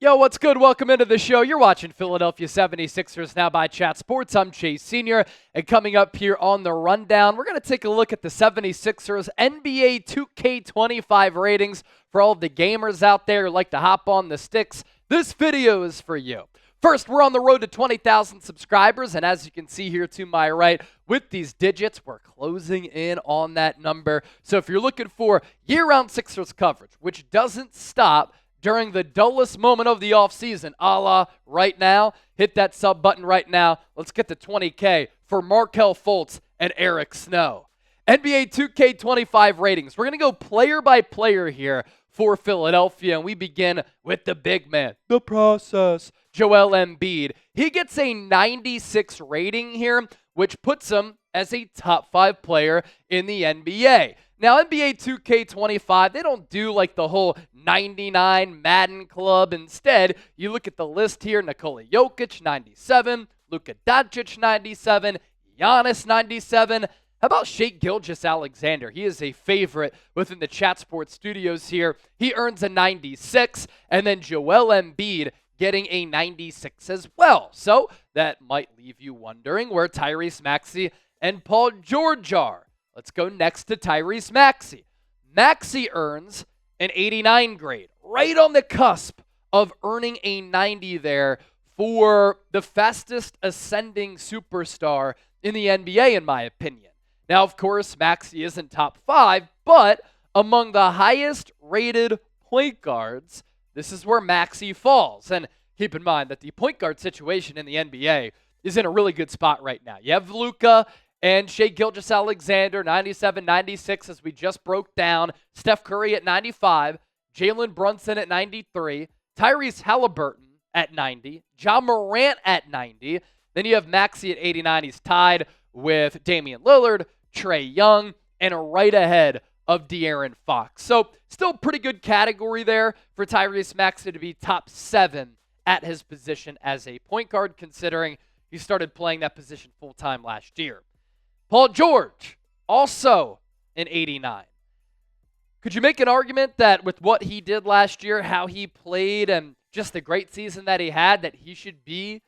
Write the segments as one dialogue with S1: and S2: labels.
S1: Yo, what's good? Welcome into the show. You're watching Philadelphia 76ers Now by Chat Sports. I'm Chase Sr. And coming up here on the rundown, we're going to take a look at the 76ers NBA 2K25 ratings for all of the gamers out there who like to hop on the sticks. This video is for you. First, we're on the road to 20,000 subscribers, and as you can see here to my right, with these digits, we're closing in on that number. So if you're looking for year-round Sixers coverage, which doesn't stop during the dullest moment of the offseason, a la right now, hit that sub button right now. Let's get to 20K for Markelle Fultz and Eric Snow. NBA 2K25 ratings. We're going to go player by player here for Philadelphia, and we begin with the big man, the process, Joel Embiid. He gets a 96 rating here, which puts him as a top 5 player in the NBA. Now, NBA 2K25, they don't do like the whole 99 Madden club. Instead, you look at the list here, Nikola Jokic, 97, Luka Doncic, 97, Giannis, 97. How about Shai Gilgeous-Alexander? He is a favorite within the Chat Sports studios here. He earns a 96, and then Joel Embiid getting a 96 as well. So that might leave you wondering where Tyrese Maxey and Paul George are. Let's go next to Tyrese Maxey. Maxey earns an 89 grade, right on the cusp of earning a 90 there for the fastest ascending superstar in the NBA, in my opinion. Now, of course, Maxey isn't top 5, but among the highest rated point guards, this is where Maxey falls. And keep in mind that the point guard situation in the NBA is in a really good spot right now. You have Luka and Shai Gilgeous-Alexander, 97, 96, as we just broke down. Steph Curry at 95. Jalen Brunson at 93. Tyrese Halliburton at 90. Ja Morant at 90. Then you have Maxey at 89. He's tied with Damian Lillard, Trae Young, and right ahead of De'Aaron Fox. So still pretty good category there for Tyrese Maxey to be top 7 at his position as a point guard, considering he started playing that position full-time last year. Paul George, also an 89. Could you make an argument that with what he did last year, how he played, and just the great season that he had, that he should be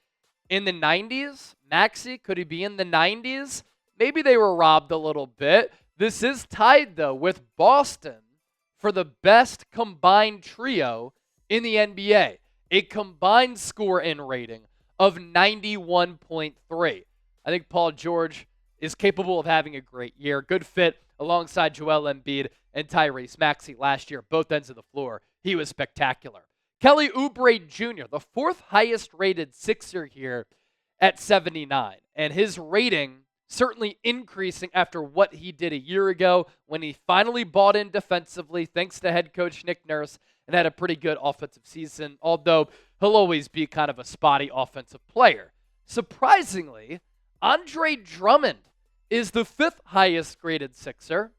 S1: in the 90s? Maxey, could he be in the 90s? Maybe they were robbed a little bit. This is tied, though, with Boston for the best combined trio in the NBA. A combined score and rating of 91.3. I think Paul George is capable of having a great year. Good fit alongside Joel Embiid and Tyrese Maxey last year, both ends of the floor. He was spectacular. Kelly Oubre Jr., the 4th highest rated Sixer here at 79. And his rating certainly increasing after what he did a year ago when he finally bought in defensively, thanks to head coach Nick Nurse, and had a pretty good offensive season, although he'll always be kind of a spotty offensive player. Surprisingly, Andre Drummond is the 5th highest graded Sixer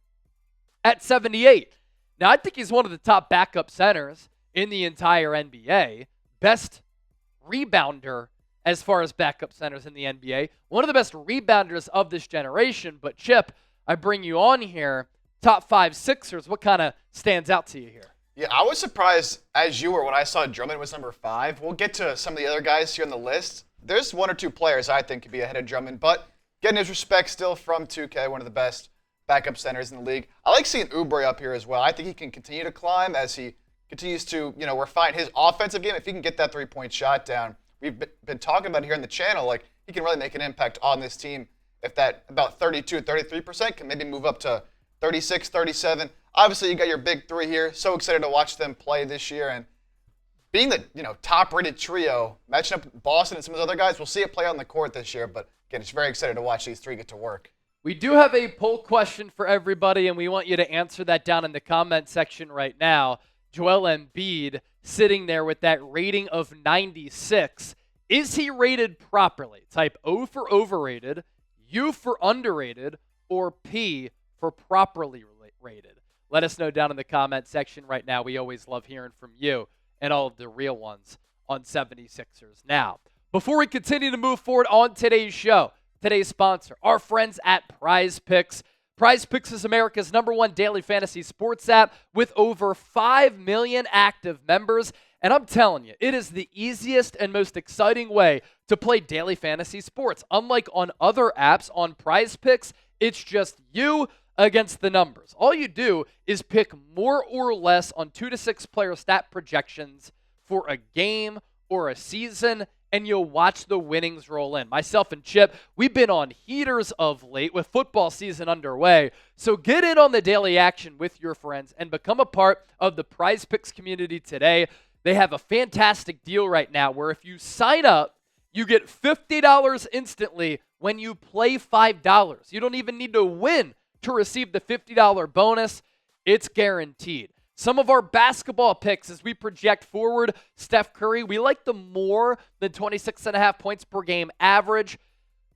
S1: at 78. Now, I think he's one of the top backup centers in the entire NBA. Best rebounder as far as backup centers in the NBA. One of the best rebounders of this generation. But Chip, I bring you on here. Top 5 Sixers. What kind of stands out to you here?
S2: Yeah, I was surprised, as you were, when I saw Drummond was number 5. We'll get to some of the other guys here on the list. There's 1 or 2 players I think could be ahead of Drummond, but getting his respect still from 2K, one of the best backup centers in the league. I like seeing Oubre up here as well. I think he can continue to climb as he continues to, refine his offensive game. If he can get that 3-point shot down, we've been talking about it here on the channel, like he can really make an impact on this team if that about 32, 33% can maybe move up to 36, 37. Obviously, you got your big 3 here. So excited to watch them play this year. And being the top-rated trio, matching up with Boston and some of the other guys, we'll see it play on the court this year. But again, it's very excited to watch these 3 get to work.
S1: We do have a poll question for everybody, and we want you to answer that down in the comment section right now. Joel Embiid sitting there with that rating of 96. Is he rated properly? Type O for overrated, U for underrated, or P for properly rated. Let us know down in the comment section right now. We always love hearing from you and all of the real ones on 76ers Now. Before we continue to move forward on today's show, today's sponsor, our friends at Prize Picks. Prize Picks is America's #1 daily fantasy sports app with over 5 million active members. And I'm telling you, it is the easiest and most exciting way to play daily fantasy sports. Unlike on other apps on Prize Picks, it's just you against the numbers. All you do is pick more or less on 2 to 6 player stat projections for a game or a season, and you'll watch the winnings roll in. Myself and Chip, we've been on heaters of late with football season underway. So get in on the daily action with your friends and become a part of the Prize Picks community today. They have a fantastic deal right now where if you sign up, you get $50 instantly when you play $5. You don't even need to win to receive the $50 bonus. It's guaranteed. Some of our basketball picks as we project forward, Steph Curry, we like the more than 26.5 points per game average.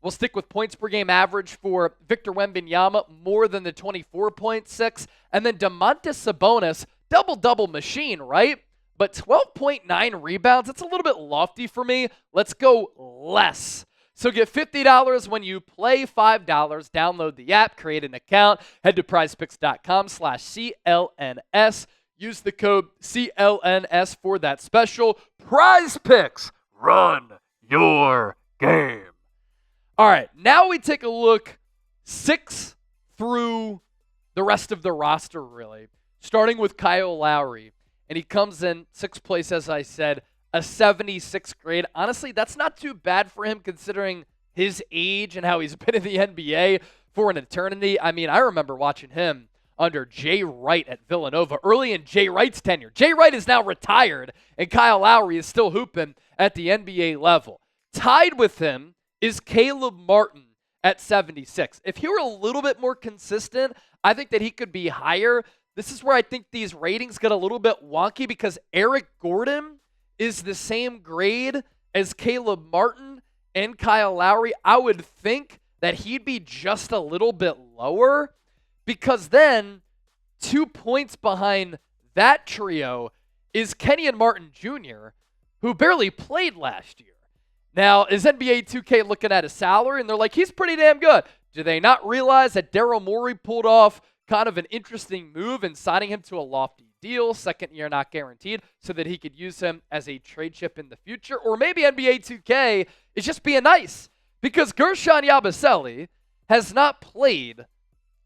S1: We'll stick with points per game average for Victor Wembanyama, more than the 24.6. And then Domantas Sabonis, double-double machine, right? But 12.9 rebounds, that's a little bit lofty for me. Let's go less. So get $50 when you play $5. Download the app, create an account, head to prizepicks.com/CLNS. Use the code CLNS for that special. Prize Picks, run your game. All right, now we take a look 6 through the rest of the roster, really. Starting with Kyle Lowry. And he comes in 6th place, as I said, a 76 grade. Honestly, that's not too bad for him considering his age and how he's been in the NBA for an eternity. I mean, I remember watching him under Jay Wright at Villanova early in Jay Wright's tenure. Jay Wright is now retired, and Kyle Lowry is still hooping at the NBA level. Tied with him is Caleb Martin at 76. If he were a little bit more consistent, I think that he could be higher. This is where I think these ratings get a little bit wonky because Eric Gordon is the same grade as Caleb Martin and Kyle Lowry. I would think that he'd be just a little bit lower because then 2 points behind that trio is Kenyon Martin Jr., who barely played last year. Now, is NBA 2K looking at his salary and they're like, he's pretty damn good. Do they not realize that Daryl Morey pulled off kind of an interesting move in signing him to a lofty deal, 2nd year not guaranteed, so that he could use him as a trade chip in the future? Or maybe NBA 2K is just being nice because Guerschon Yabusele has not played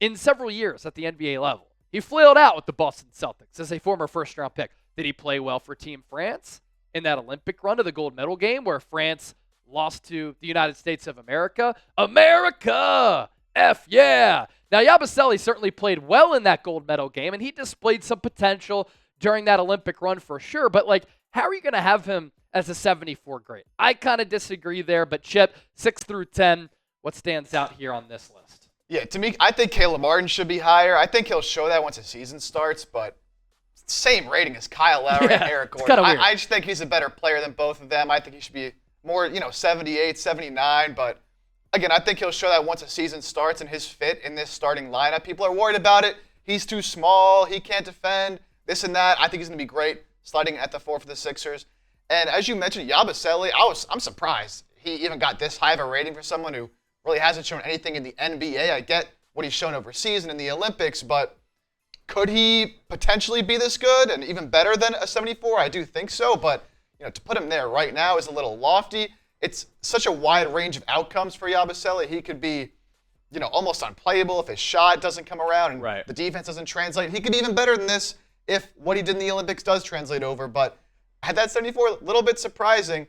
S1: in several years at the NBA level. He flailed out with the Boston Celtics as a former first-round pick. Did he play well for Team France in that Olympic run to the gold medal game where France lost to the United States of America? America! F yeah! Now, Yabusele certainly played well in that gold medal game, and he displayed some potential during that Olympic run for sure. But, how are you going to have him as a 74 grade? I kind of disagree there, but Chip, 6 through 10, what stands out here on this list?
S2: Yeah, to me, I think Caleb Martin should be higher. I think he'll show that once the season starts, but same rating as Kyle Lowry and Eric Gordon. I just think he's a better player than both of them. I think he should be more, 78, 79, but again, I think he'll show that once the season starts and his fit in this starting lineup. People are worried about it. He's too small. He can't defend. This and that. I think he's going to be great sliding at the 4 for the Sixers. And as you mentioned, Yabusele, I'm surprised he even got this high of a rating for someone who really hasn't shown anything in the NBA. I get what he's shown overseas and in the Olympics, but could he potentially be this good and even better than a 74? I do think so, but to put him there right now is a little lofty. It's such a wide range of outcomes for Yabusele. He could be, almost unplayable if his shot doesn't come around and the defense doesn't translate. He could be even better than this if what he did in the Olympics does translate over. But at that 74, a little bit surprising.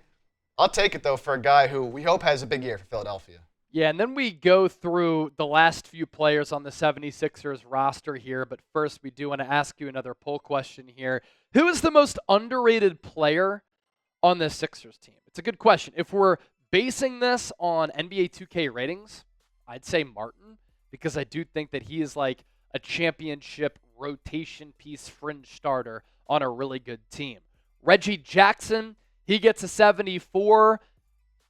S2: I'll take it, though, for a guy who we hope has a big year for Philadelphia.
S1: Yeah, and then we go through the last few players on the 76ers roster here. But first, we do want to ask you another poll question here. Who is the most underrated player on the Sixers team? It's a good question. If we're basing this on NBA 2K ratings, I'd say Martin, because I do think that he is like a championship rotation piece fringe starter on a really good team. Reggie Jackson, he gets a 74.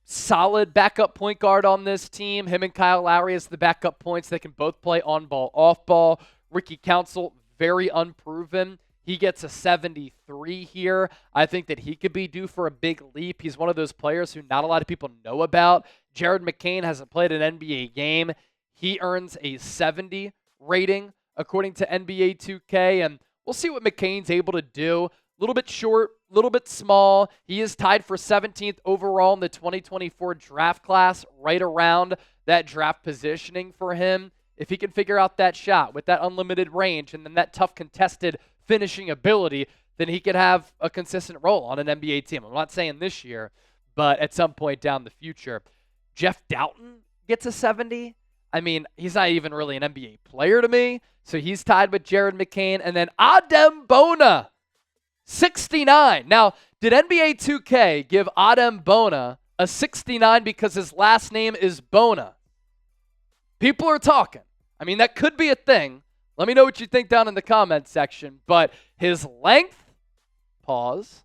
S1: Solid backup point guard on this team. Him and Kyle Lowry as the backup points. They can both play on ball, off ball. Ricky Council, very unproven. He gets a 73 here. I think that he could be due for a big leap. He's one of those players who not a lot of people know about. Jared McCain hasn't played an NBA game. He earns a 70 rating according to NBA 2K, and we'll see what McCain's able to do. A little bit short little bit small. He is tied for 17th overall in the 2024 draft class, right around that draft positioning for him. If he can figure out that shot with that unlimited range and then that tough contested finishing ability, then he could have a consistent role on an NBA team. I'm not saying this year, but at some point down the future. Jeff Dowtin gets a 70. I mean, he's not even really an NBA player to me, so he's tied with Jared McCain. And then Adem Bona, 69. Now, did NBA 2K give Adem Bona a 69 because his last name is Bona? People are talking. I mean, that could be a thing. Let me know what you think down in the comments section. But his length, pause,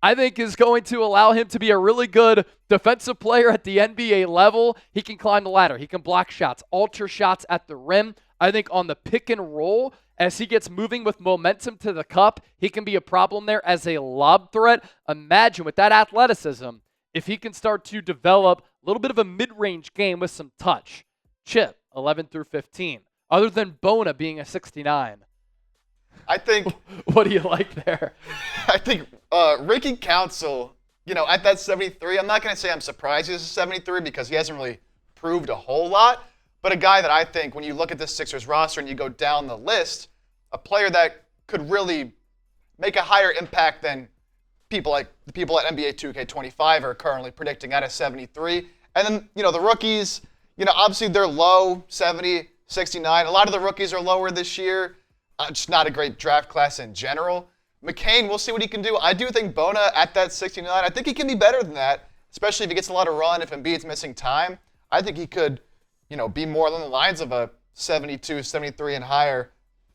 S1: I think is going to allow him to be a really good defensive player at the NBA level. He can climb the ladder. He can block shots, alter shots at the rim. I think on the pick and roll, as he gets moving with momentum to the cup, he can be a problem there as a lob threat. Imagine with that athleticism, if he can start to develop a little bit of a mid-range game with some touch. Chip, 11 through 15. Other than Bona being a 69.
S2: I think.
S1: What do you like there?
S2: I think Ricky Council, at that 73, I'm not going to say I'm surprised he's a 73 because he hasn't really proved a whole lot. But a guy that I think, when you look at the Sixers roster and you go down the list, a player that could really make a higher impact than the people at NBA 2K25 are currently predicting at a 73. And then, the rookies, obviously they're low, 70, 69. A lot of the rookies are lower this year. Just not a great draft class in general. McCain, we'll see what he can do. I do think Bona at that 69, I think he can be better than that, especially if he gets a lot of run, if Embiid's missing time. I think he could, be more along the lines of a 72, 73 and higher,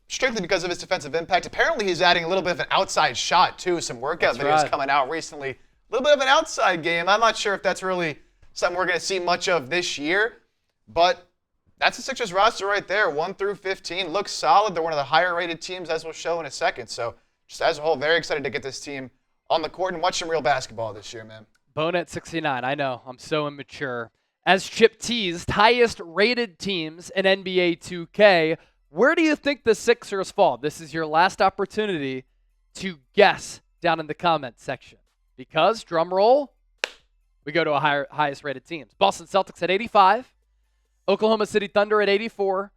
S2: strictly because of his defensive impact. Apparently he's adding a little bit of an outside shot too, some workout videos coming out recently. A little bit of an outside game. I'm not sure if that's really something we're going to see much of this year, but that's the Sixers roster right there, 1 through 15. Looks solid. They're one of the higher-rated teams, as we'll show in a second. So, just as a whole, very excited to get this team on the court and watch some real basketball this year, man.
S1: Bona at 69. I know. I'm so immature. As Chip teased, highest-rated teams in NBA 2K. Where do you think the Sixers fall? This is your last opportunity to guess down in the comments section. Because, drum roll, we go to a highest-rated teams. Boston Celtics at 85. Oklahoma City Thunder at 84,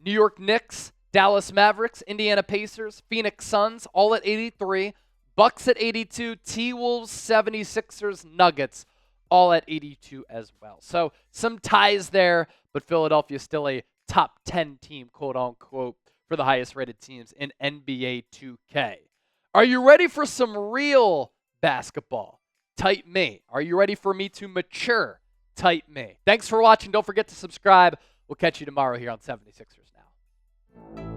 S1: New York Knicks, Dallas Mavericks, Indiana Pacers, Phoenix Suns, all at 83, Bucks at 82, T-Wolves, 76ers, Nuggets, all at 82 as well. So some ties there, but Philadelphia still a top 10 team, quote unquote, for the highest rated teams in NBA 2K. Are you ready for some real basketball? Type me. Are you ready for me to mature? Type me. Thanks for watching. Don't forget to subscribe. We'll catch you tomorrow here on 76ers Now.